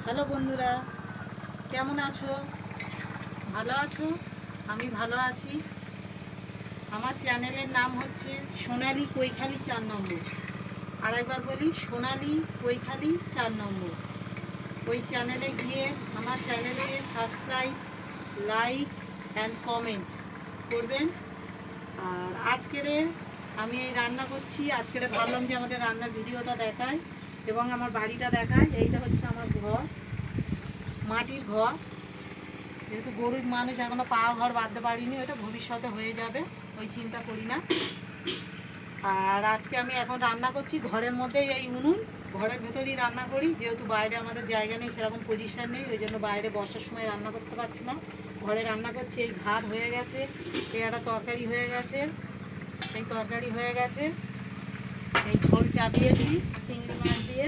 Hello বন্ধুরা, কেমন আছো? ভালো আছো? আমি ভালো আছি। আমার চ্যানেলের নাম হচ্ছে সোনালী কৈখালি 4 নম্বর। আর একবার বলি, সোনালী কৈখালি 4 নম্বর। ওই চ্যানেলে গিয়ে আমার চ্যানেলকে সাবস্ক্রাইব, লাইক অ্যান্ড কমেন্ট করবেন। আর আমি এই রান্না করছি। ভাবলাম যে আমাদের রান্নার ভিডিওটা দেখায় এবং আমার বাড়িটা দেখায়। এইটা হচ্ছে আমার ঘর, মাটির ঘর। যেহেতু গরিব মানুষ, এখনো পাওয়া ঘর বাঁধতে পারিনি, ওটা ভবিষ্যতে হয়ে যাবে, ওই চিন্তা করি না। আর আজকে আমি এখন রান্না করছি ঘরের মধ্যেই, এই উনুন ঘরের ভেতরেই রান্না করি, যেহেতু বাইরে আমাদের জায়গা নেই, সেরকম পজিশন নেই, ওই জন্য বাইরে বর্ষার সময় রান্না করতে পারছি না, ঘরে রান্না করছি। এই ভাত হয়ে গেছে, এই একটা তরকারি হয়ে গেছে, এই ঝোল চাপিয়েছি চিংড়ি মাছ দিয়ে।